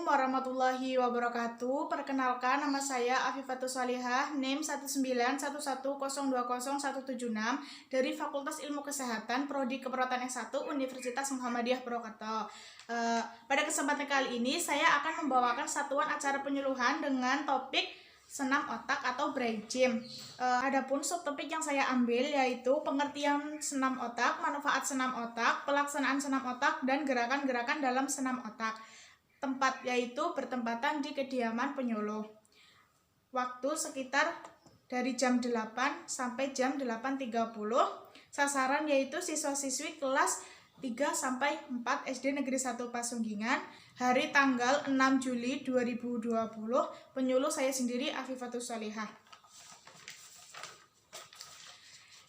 Assalamualaikum warahmatullahi wabarakatuh. Perkenalkan, nama saya Afifatus Salihah, NIM 19110200176 dari Fakultas Ilmu Kesehatan Prodi Keperawatan S1 Universitas Muhammadiyah Purwokerto. Pada kesempatan kali ini saya akan membawakan satuan acara penyuluhan dengan topik senam otak atau brain gym. Adapun subtopik yang saya ambil yaitu pengertian senam otak, manfaat senam otak, pelaksanaan senam otak, dan gerakan-gerakan dalam senam otak. Tempat yaitu bertempatan di kediaman penyuluh. Waktu sekitar dari jam 8 sampai jam 8.30. Sasaran yaitu siswa-siswi kelas 3 sampai 4 SD Negeri 1 Pasunggingan. Hari tanggal 6 Juli 2020. Penyuluh saya sendiri, Afifatus Salihah.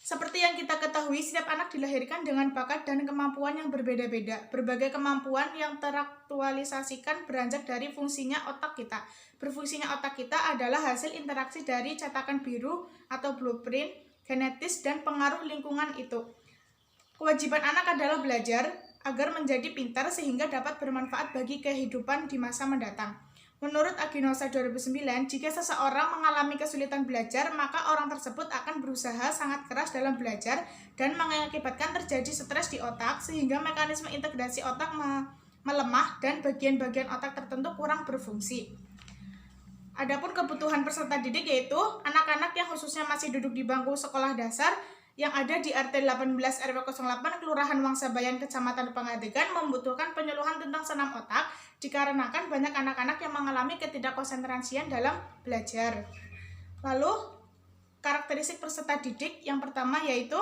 Seperti yang kita ketahui, setiap anak dilahirkan dengan bakat dan kemampuan yang berbeda-beda. Berbagai kemampuan yang teraktualisasikan beranjak dari fungsinya otak kita. Berfungsinya otak kita adalah hasil interaksi dari cetakan biru atau blueprint, genetis, dan pengaruh lingkungan itu. Kewajiban anak adalah belajar agar menjadi pintar sehingga dapat bermanfaat bagi kehidupan di masa mendatang. Menurut Aginosa 2009, jika seseorang mengalami kesulitan belajar, maka orang tersebut akan berusaha sangat keras dalam belajar dan mengakibatkan terjadi stres di otak sehingga mekanisme integrasi otak melemah dan bagian-bagian otak tertentu kurang berfungsi. Adapun kebutuhan peserta didik yaitu anak-anak yang khususnya masih duduk di bangku sekolah dasar yang ada di RT 18 RW 08 Kelurahan Wangsabayan Kecamatan Pangadegan membutuhkan penyuluhan tentang senam otak dikarenakan banyak anak-anak yang mengalami ketidakkonsentrasian dalam belajar. Lalu karakteristik peserta didik yang pertama yaitu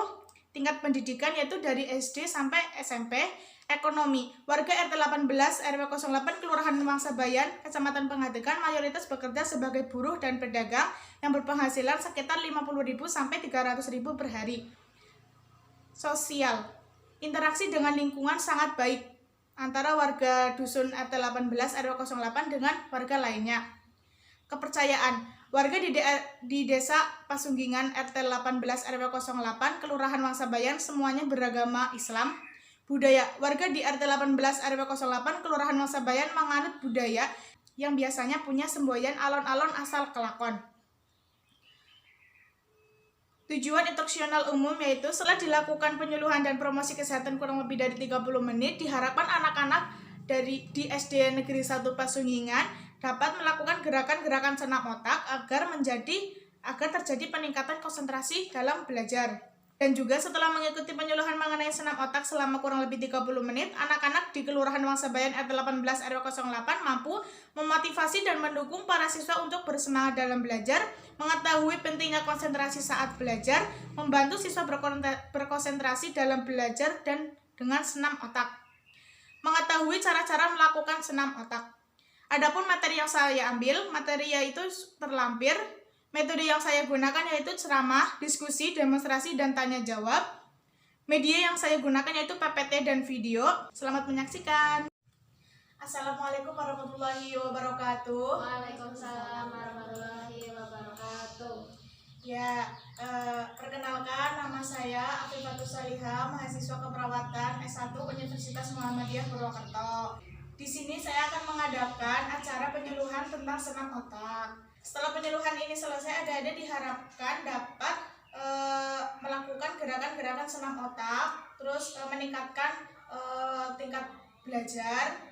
tingkat pendidikan yaitu dari SD sampai SMP. Ekonomi, warga RT 18 RW 08 Kelurahan Wangsabayan Kecamatan Pangadegan mayoritas bekerja sebagai buruh dan pedagang yang berpenghasilan sekitar 50.000 sampai 300.000 per hari. Sosial, interaksi dengan lingkungan sangat baik antara warga dusun RT 18 RW 08 dengan warga lainnya. Kepercayaan, warga di desa Pasunggingan RT 18 RW 08 Kelurahan Wangsabayan semuanya beragama Islam. Budaya, warga di RT 18 RW 08 Kelurahan Wangsabayan menganut budaya yang biasanya punya semboyan alon-alon asal kelakon. Tujuan instruksional umum yaitu setelah dilakukan penyuluhan dan promosi kesehatan kurang lebih dari 30 menit, diharapkan anak-anak di SD Negeri 1 Pasunggingan dapat melakukan gerakan-gerakan senam otak agar terjadi peningkatan konsentrasi dalam belajar. Dan juga setelah mengikuti penyuluhan mengenai senam otak selama kurang lebih 30 menit, anak-anak di Kelurahan Wangsabayan RT 18 RW 08 mampu memotivasi dan mendukung para siswa untuk bersemangat dalam belajar, mengetahui pentingnya konsentrasi saat belajar, membantu siswa berkonsentrasi dalam belajar dan dengan senam otak. Mengetahui cara-cara melakukan senam otak. Adapun materi yang saya ambil, materi yaitu terlampir. Metode yang saya gunakan yaitu ceramah, diskusi, demonstrasi, dan tanya jawab. Media yang saya gunakan yaitu PPT dan video. Selamat menyaksikan. Assalamualaikum warahmatullahi wabarakatuh. Waalaikumsalam warahmatullahi wabarakatuh. Ya, perkenalkan nama saya Afifatus Salihah, mahasiswa keperawatan S1 Universitas Muhammadiyah Purwokerto. Di sini saya akan mengadakan acara penyuluhan tentang senam otak. Setelah penyuluhan ini selesai, adik-adik diharapkan dapat melakukan gerakan-gerakan senam otak, terus meningkatkan tingkat belajar.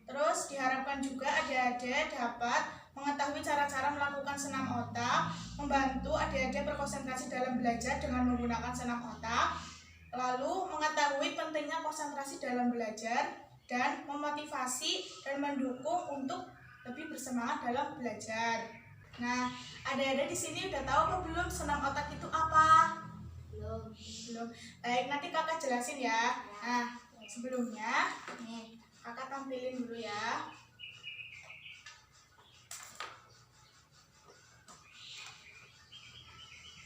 Terus diharapkan juga adik-adik dapat mengetahui cara-cara melakukan senam otak, membantu adik-adik berkonsentrasi dalam belajar dengan menggunakan senam otak, lalu mengetahui pentingnya konsentrasi dalam belajar, dan memotivasi dan mendukung untuk lebih bersemangat dalam belajar. Nah, adik-adik di sini udah tahu apa belum senam otak itu apa? Belum. Baik, nanti kakak jelasin ya. Nah, sebelumnya nih kakak tampilin dulu ya.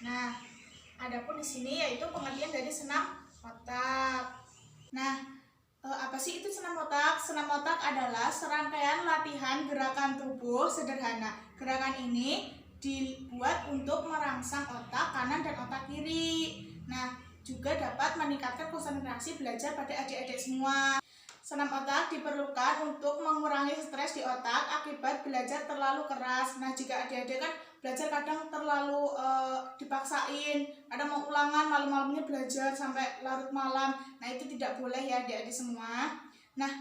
Nah, adapun di sini yaitu pengertian dari senam otak. Nah, apa sih itu senam otak? Senam otak adalah serangkaian latihan gerakan tubuh sederhana. Gerakan ini dibuat untuk merangsang otak kanan dan otak kiri. Nah, juga dapat meningkatkan konsentrasi belajar pada adik-adik semua. Senam otak diperlukan untuk mengurangi stres di otak akibat belajar terlalu keras. Nah, jika adik-adik kan belajar kadang terlalu dipaksain, ada mau ulangan malam-malamnya belajar sampai larut malam. Nah, itu tidak boleh ya adik-adik semua. Nah,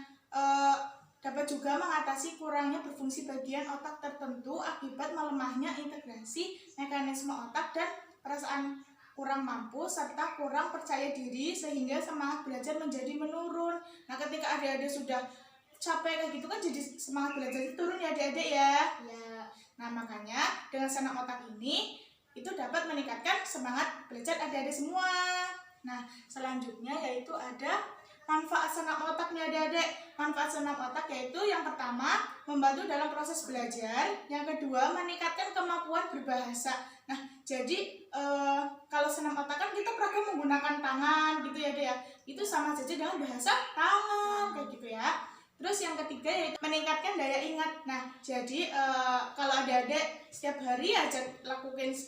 dapat juga mengatasi kurangnya berfungsi bagian otak tertentu akibat melemahnya integrasi mekanisme otak dan perasaan kurang mampu serta kurang percaya diri sehingga semangat belajar menjadi menurun. Nah, ketika adik-adik sudah capek kayak gitu kan jadi semangat belajar itu turun ya adik-adik ya. Ya. Nah, makanya dengan senam otak ini itu dapat meningkatkan semangat belajar adik-adik semua. Nah, selanjutnya yaitu ada manfaat senam otak nih adik-adik. Manfaat senam otak yaitu yang pertama membantu dalam proses belajar, yang kedua meningkatkan kemampuan berbahasa. Nah, jadi kalau senam otak kan kita praktek menggunakan tangan gitu ya adik ya. Itu sama saja dengan bahasa tangan kayak gitu ya. Terus yang ketiga yaitu meningkatkan daya ingat. Nah, jadi kalau adik-adik setiap hari aja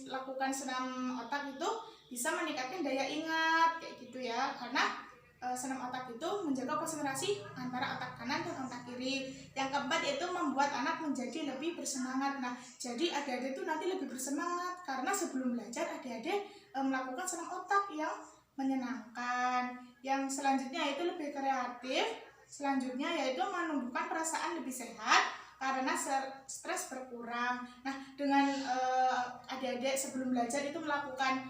lakukan senam otak itu bisa meningkatkan daya ingat kayak gitu ya. Karena senam otak itu menjaga konsentrasi antara otak kanan dan otak kiri. Yang keempat yaitu membuat anak menjadi lebih bersemangat. Nah, jadi adik-adik itu nanti lebih bersemangat karena sebelum belajar adik-adik melakukan senam otak yang menyenangkan. Yang selanjutnya yaitu lebih kreatif. Selanjutnya yaitu menumbuhkan perasaan lebih sehat karena stres berkurang. Nah, dengan adik-adik sebelum belajar itu melakukan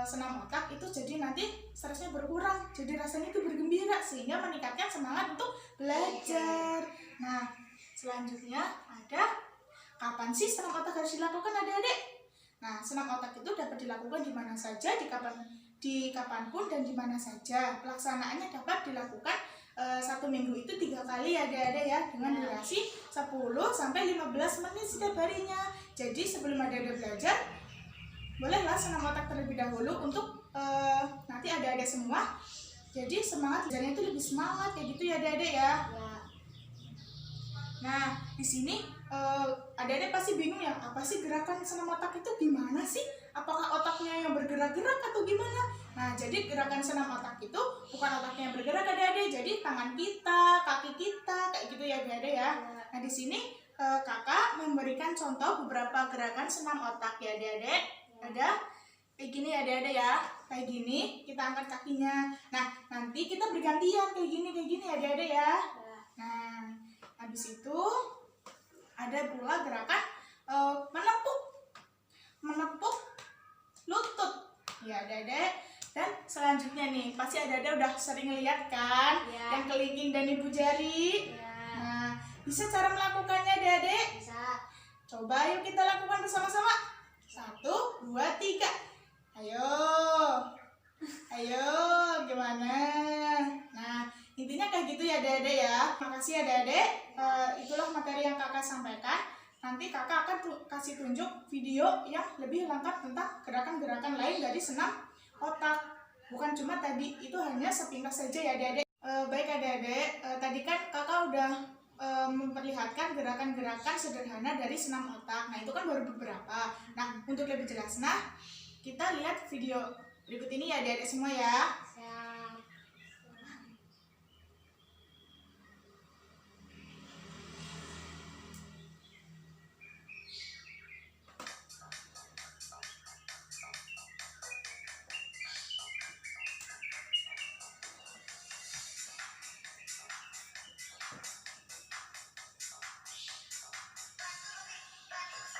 senam otak itu jadi nanti stresnya berkurang, jadi rasanya itu bergembira sehingga meningkatkan semangat untuk belajar. Nah, selanjutnya ada kapan sih senam otak harus dilakukan adik-adik? Nah, senam otak itu dapat dilakukan di mana saja, di kapanpun dan di mana saja. Pelaksanaannya dapat dilakukan 1 minggu itu 3 kali ya adik-adik ya, dengan durasi 10-15 menit setiap harinya. Jadi sebelum adik-adik belajar bolehlah senam otak terlebih dahulu untuk nanti adik-adik semua jadi semangat belajarnya itu lebih semangat kayak gitu ya adik-adik ya. Nah, di sini adik-adik pasti bingung ya, apa sih gerakan senam otak itu gimana sih? Apakah otaknya yang bergerak-gerak atau gimana? Nah, jadi gerakan senam otak itu bukan otaknya yang bergerak adik-adik, jadi tangan kita, kaki kita kayak gitu ya adik-adik ya. Nah, di sini kakak memberikan contoh beberapa gerakan senam otak ya adik-adik. Ada kayak gini ya adik-adik ya, kayak gini kita angkat kakinya. Nah, nanti kita bergantian kayak gini ya adik-adik ya. Nah, habis itu ada pula gerakan menepuk lutut ya adik-adik. Dan selanjutnya nih pasti adik-adik udah sering lihat kan yang kelingking dan ibu jari. Nah, bisa cara melakukannya adik-adik? Bisa. Coba yuk kita lakukan bersama-sama. 1, 2, 3. Ayo, gimana? Nah, intinya kayak gitu ya adik-adik ya. Makasih adik-adik. Itulah materi yang kakak sampaikan. Nanti kakak akan kasih tunjuk video yang lebih lengkap tentang gerakan-gerakan lain dari senam otak. Bukan cuma tadi, itu hanya sepintas saja ya adik-adik. Baik adik-adik, tadi kan kakak udah memperlihatkan gerakan-gerakan sederhana dari senam otak. Nah, itu kan baru beberapa. Nah, untuk lebih jelas, kita lihat video berikut ini ya adik-adik semua ya.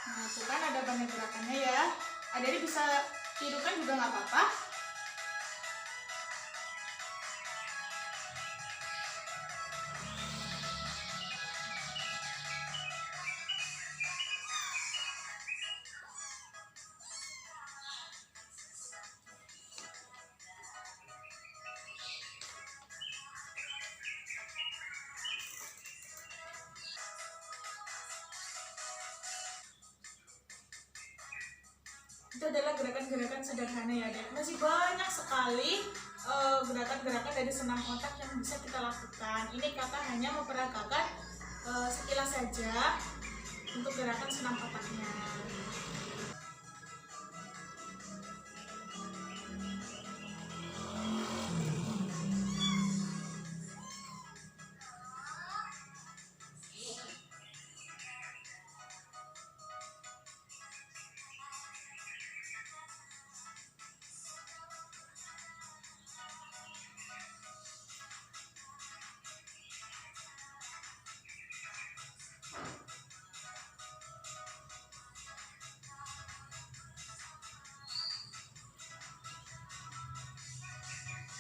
Nah, itu kan ada banyak gerakannya ya. Adik-adik bisa tirukan juga nggak apa-apa. Itu adalah gerakan-gerakan sederhana ya adik. Masih banyak sekali gerakan-gerakan dari senam otak yang bisa kita lakukan. Ini kakak hanya memperagakan sekilas saja untuk gerakan senam otaknya.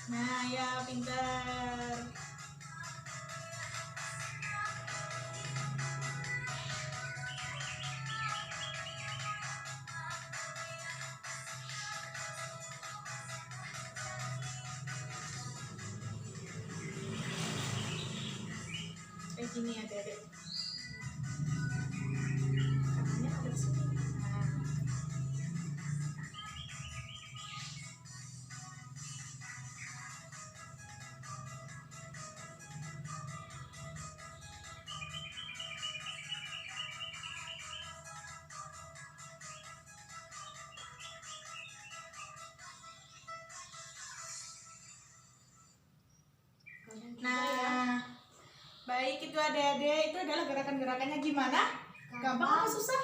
Nah, ya pintar. Kayak gini ya, Dedek. Tangannya ada di sini. Nah. Nah, baik itu adik-adik, itu adalah gerakan-gerakannya gimana? Gampang apa susah?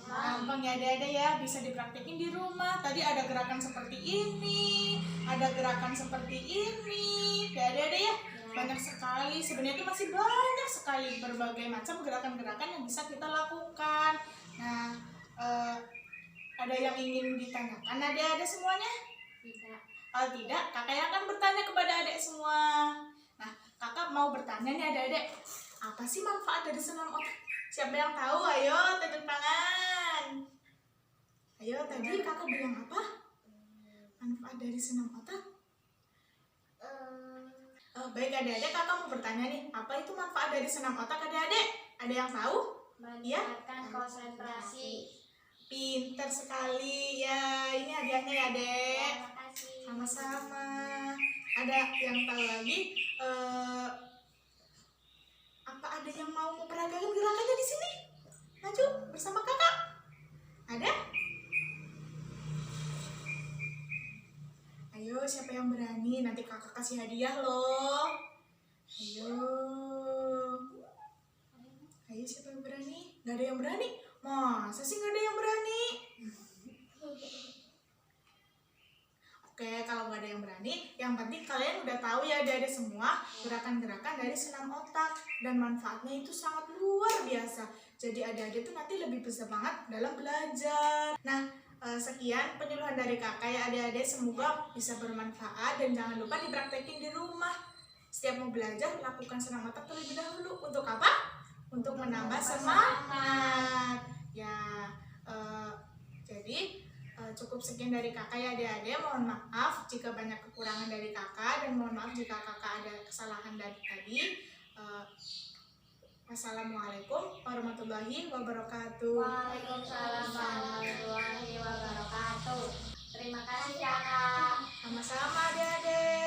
Gampang ya adik-adik ya, bisa dipraktekin di rumah. Tadi ada gerakan seperti ini, ada gerakan seperti ini, ya adik-adik ya. Banyak sekali, sebenarnya itu masih banyak sekali berbagai macam gerakan-gerakan yang bisa kita lakukan. Nah, ada yang ingin ditanyakan adik-adik semuanya? Tidak. Kalau tidak, kakak yang akan bertanya kepada adik semua. Nah, kakak mau bertanya nih adik-adik, apa sih manfaat dari senam otak? Siapa yang tahu? Ayo, tunjuk tangan. Ayo, tadi kakak bilang apa? Manfaat dari senam otak? Baik adik-adik, kakak mau bertanya nih, apa itu manfaat dari senam otak adik-adik? Ada yang tahu? Meningkatkan konsentrasi. Pintar sekali ya. Ini hadiahnya ya, Dek. Terima kasih. Sama-sama. Ada yang tahu lagi? Apa ada yang mau memperagakan gerakannya di sini? Maju bersama kakak. Ada? Ayo, siapa yang berani? Nanti kakak kasih hadiah loh. Ayo. Ayo, siapa yang berani? Gak ada yang berani? Masa sih gak ada yang berani? Oke, kalau nggak ada yang berani, yang penting kalian udah tahu ya adik-adik semua gerakan-gerakan dari senam otak dan manfaatnya itu sangat luar biasa. Jadi adik-adik itu nanti lebih bisa banget dalam belajar. Nah, sekian penyuluhan dari kakak ya adik-adik, semoga bisa bermanfaat dan jangan lupa dipraktekin di rumah. Setiap mau belajar, lakukan senam otak terlebih dahulu. Untuk apa? Untuk menambah semangat. Ya, jadi cukup sekian dari kakak ya adik-adik. Mohon maaf jika banyak kekurangan dari kakak dan mohon maaf jika kakak ada kesalahan dari tadi. Wassalamualaikum warahmatullahi wabarakatuh. Waalaikumsalam warahmatullahi wabarakatuh. Terima kasih kakak. Sama-sama adik-adik.